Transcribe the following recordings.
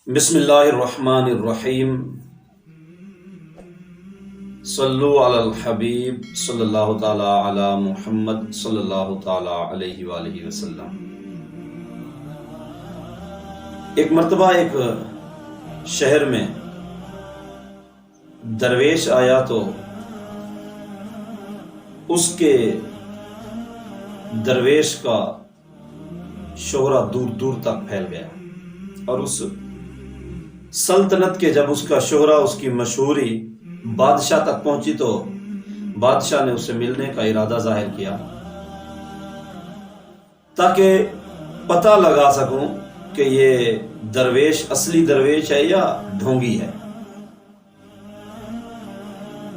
بسم اللہ الرحمن الرحیم صلو علی الحبیب صلی اللہ تعالی علی محمد صلی اللہ تعالی علیہ وآلہ وسلم۔ ایک مرتبہ ایک شہر میں درویش آیا تو اس کے درویش کا شہرہ دور دور تک پھیل گیا، اور اس سلطنت کے جب اس کا شہرہ، اس کی مشہوری بادشاہ تک پہنچی تو بادشاہ نے اسے ملنے کا ارادہ ظاہر کیا تاکہ پتہ لگا سکوں کہ یہ درویش اصلی درویش ہے یا ڈھونگی ہے۔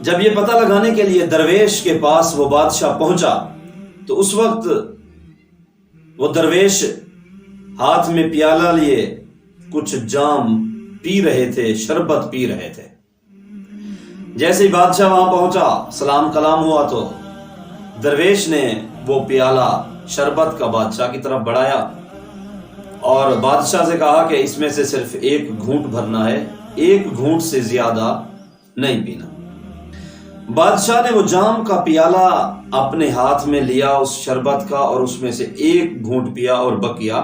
جب یہ پتہ لگانے کے لیے درویش کے پاس وہ بادشاہ پہنچا تو اس وقت وہ درویش ہاتھ میں پیالہ لیے کچھ جام پی رہے تھے، شربت پی رہے تھے۔ جیسے ہی بادشاہ وہاں پہنچا، سلام کلام ہوا تو درویش نے وہ پیالہ شربت کا بادشاہ کی طرف بڑھایا اور بادشاہ سے کہا کہ اس میں سے صرف ایک گھونٹ بھرنا ہے، ایک گھونٹ سے زیادہ نہیں پینا۔ بادشاہ نے وہ جام کا پیالہ اپنے ہاتھ میں لیا اس شربت کا، اور اس میں سے ایک گھونٹ پیا اور بقیہ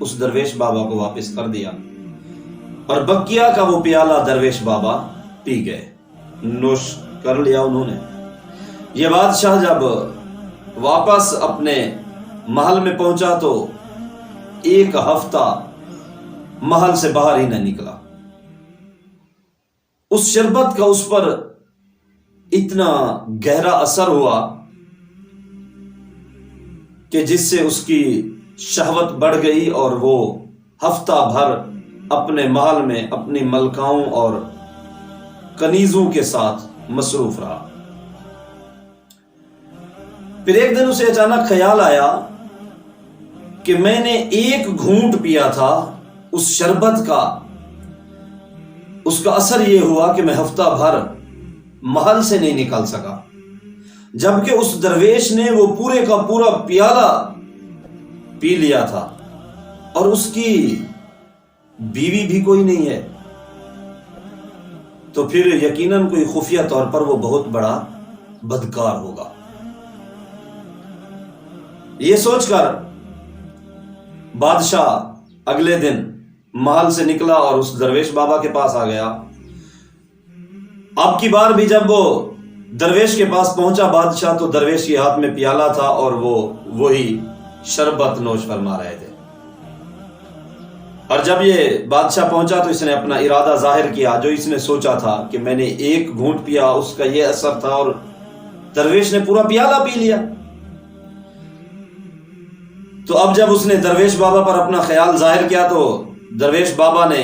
اس درویش بابا کو واپس کر دیا، اور بقیہ کا وہ پیالہ درویش بابا پی گئے، نوش کر لیا انہوں نے۔ یہ بادشاہ جب واپس اپنے محل میں پہنچا تو ایک ہفتہ محل سے باہر ہی نہ نکلا۔ اس شربت کا اس پر اتنا گہرا اثر ہوا کہ جس سے اس کی شہوت بڑھ گئی، اور وہ ہفتہ بھر اپنے محل میں اپنی ملکاؤں اور کنیزوں کے ساتھ مصروف رہا۔ پھر ایک دن اسے اچانک خیال آیا کہ میں نے ایک گھونٹ پیا تھا اس شربت کا، اس کا اثر یہ ہوا کہ میں ہفتہ بھر محل سے نہیں نکل سکا، جبکہ اس درویش نے وہ پورے کا پورا پیالہ پی لیا تھا، اور اس کی بیوی بھی کوئی نہیں ہے، تو پھر یقیناً کوئی خفیہ طور پر وہ بہت بڑا بدکار ہوگا۔ یہ سوچ کر بادشاہ اگلے دن محل سے نکلا اور اس درویش بابا کے پاس آ گیا۔ اب کی بار بھی جب وہ درویش کے پاس پہنچا بادشاہ، تو درویش کے ہاتھ میں پیالہ تھا اور وہ وہی شربت نوش فرما رہے تھے۔ اور جب یہ بادشاہ پہنچا تو اس نے اپنا ارادہ ظاہر کیا، جو اس نے سوچا تھا کہ میں نے ایک گھونٹ پیا، اس کا یہ اثر تھا، اور درویش نے پورا پیالہ پی لیا۔ تو اب جب اس نے درویش بابا پر اپنا خیال ظاہر کیا تو درویش بابا نے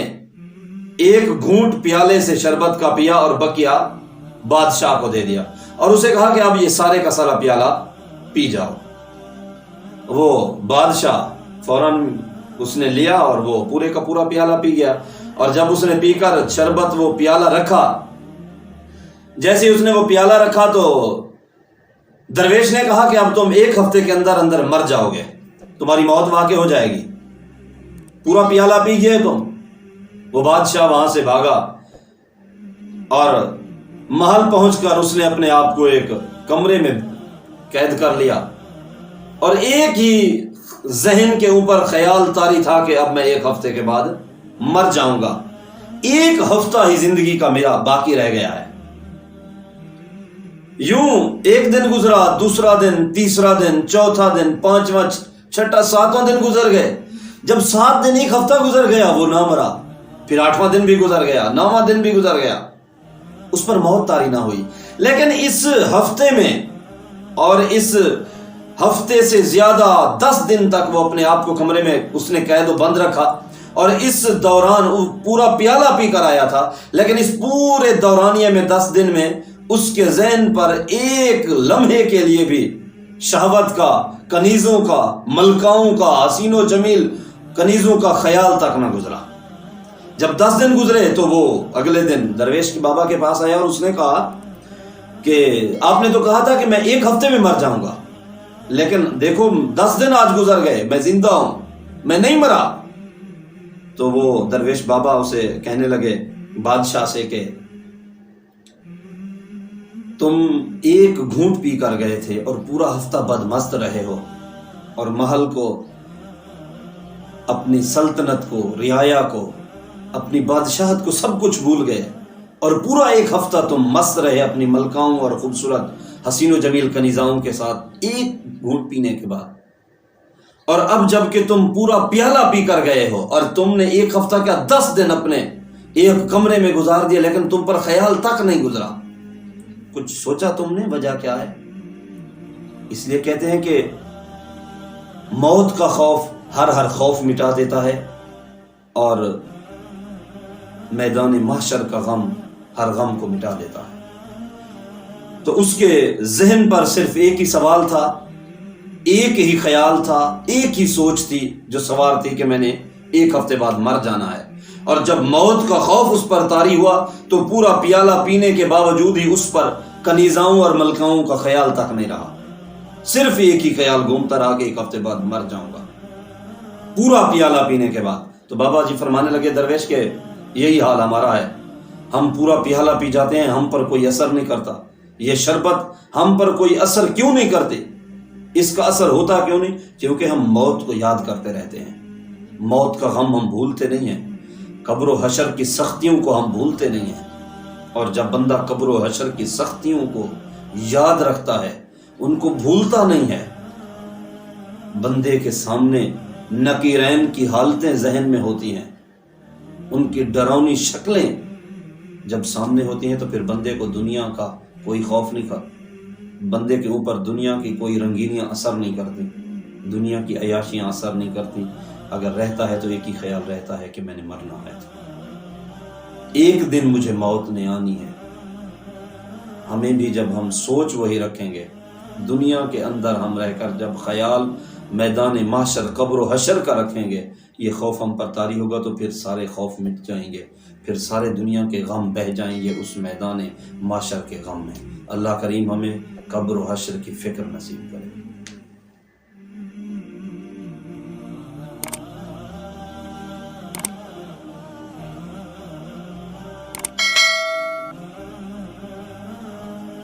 ایک گھونٹ پیالے سے شربت کا پیا اور بقیہ بادشاہ کو دے دیا، اور اسے کہا کہ اب یہ سارے کا سارا پیالہ پی جاؤ۔ وہ بادشاہ فوراً اس نے لیا اور وہ پورے کا پورا پیالہ پی گیا، اور جب اس نے پی کر شربت وہ پیالہ رکھا، جیسے اس نے وہ پیالہ رکھا تو درویش نے کہا کہ اب تم ایک ہفتے کے اندر اندر مر جاؤ گے، تمہاری موت واقع ہو جائے گی، پورا پیالہ پی گئے تم۔ وہ بادشاہ وہاں سے بھاگا اور محل پہنچ کر اس نے اپنے آپ کو ایک کمرے میں قید کر لیا، اور ایک ہی ذہن کے اوپر خیال طاری تھا کہ اب میں ایک ہفتے کے بعد مر جاؤں گا، ایک ہفتہ ہی زندگی کا میرا باقی رہ گیا ہے۔ یوں ایک دن گزرا، دوسرا دن، تیسرا دن، چوتھا دن، پانچواں، چھٹا، ساتواں دن گزر گئے۔ جب 7 دن، ایک ہفتہ گزر گیا، وہ نہ مرا، پھر 8واں دن بھی گزر گیا، 9واں دن بھی گزر گیا، اس پر موت طاری نہ ہوئی۔ لیکن اس ہفتے میں، اور اس ہفتے سے زیادہ 10 دن تک وہ اپنے آپ کو کمرے میں اس نے قید و بند رکھا، اور اس دوران پورا پیالہ پی کر آیا تھا، لیکن اس پورے دورانیے میں 10 دن میں اس کے ذہن پر ایک لمحے کے لیے بھی شہوت کا، کنیزوں کا، ملکاؤں کا، حسین و جمیل کنیزوں کا خیال تک نہ گزرا۔ جب 10 دن گزرے تو وہ اگلے دن درویش کے بابا کے پاس آیا، اور اس نے کہا کہ آپ نے تو کہا تھا کہ میں ایک ہفتے میں مر جاؤں گا، لیکن دیکھو 10 دن آج گزر گئے، میں زندہ ہوں، میں نہیں مرا۔ تو وہ درویش بابا اسے کہنے لگے بادشاہ سے کہ تم ایک گھونٹ پی کر گئے تھے اور پورا ہفتہ بدمست رہے ہو اور محل کو، اپنی سلطنت کو، رعایا کو، اپنی بادشاہت کو سب کچھ بھول گئے اور پورا ایک ہفتہ تم مست رہے اپنی ملکاؤں اور خوبصورت حسین و جمیل کنیزاؤں کے ساتھ ایک گھونٹ پینے کے بعد، اور اب جب کہ تم پورا پیالہ پی کر گئے ہو اور تم نے ایک ہفتہ کیا 10 دن اپنے ایک کمرے میں گزار دیا لیکن تم پر خیال تک نہیں گزرا، کچھ سوچا تم نے وجہ کیا ہے؟ اس لیے کہتے ہیں کہ موت کا خوف ہر خوف مٹا دیتا ہے اور میدان محشر کا غم ہر غم کو مٹا دیتا ہے۔ تو اس کے ذہن پر صرف ایک ہی سوال تھا، ایک ہی خیال تھا، ایک ہی سوچ تھی جو سوار تھی کہ میں نے ایک ہفتے بعد مر جانا ہے، اور جب موت کا خوف اس پر طاری ہوا تو پورا پیالہ پینے کے باوجود ہی اس پر کنیزاؤں اور ملکاؤں کا خیال تک نہیں رہا، صرف ایک ہی خیال گھومتا رہا کہ ایک ہفتے بعد مر جاؤں گا پورا پیالہ پینے کے بعد۔ تو بابا جی فرمانے لگے درویش کہ یہی حال ہمارا ہے، ہم پورا پیالہ پی جاتے ہیں، ہم پر کوئی اثر نہیں کرتا، یہ شربت ہم پر کوئی اثر کیوں نہیں کرتے؟ اس کا اثر ہوتا کیوں نہیں؟ کیونکہ ہم موت کو یاد کرتے رہتے ہیں، موت کا غم ہم بھولتے نہیں ہیں، قبر و حشر کی سختیوں کو ہم بھولتے نہیں ہیں، اور جب بندہ قبر و حشر کی سختیوں کو یاد رکھتا ہے، ان کو بھولتا نہیں ہے، بندے کے سامنے نکیرین کی حالتیں ذہن میں ہوتی ہیں، ان کی ڈراؤنی شکلیں جب سامنے ہوتی ہیں تو پھر بندے کو دنیا کا کوئی خوف نہیں کرتا، بندے کے اوپر دنیا کی کوئی رنگینیاں اثر نہیں کرتی، دنیا کی عیاشیاں اثر نہیں کرتی، اگر رہتا ہے تو ایک ہی خیال رہتا ہے کہ میں نے مرنا ہے، ایک دن مجھے موت نے آنی ہے۔ ہمیں بھی جب ہم سوچ وہی رکھیں گے، دنیا کے اندر ہم رہ کر جب خیال میدان محشر قبر و حشر کا رکھیں گے، یہ خوف ہم پر طاری ہوگا تو پھر سارے خوف مٹ جائیں گے، پھر سارے دنیا کے غم بہہ جائیں گے اس میدان محشر کے غم میں۔ اللہ کریم ہمیں قبر و حشر کی فکر نصیب کرے۔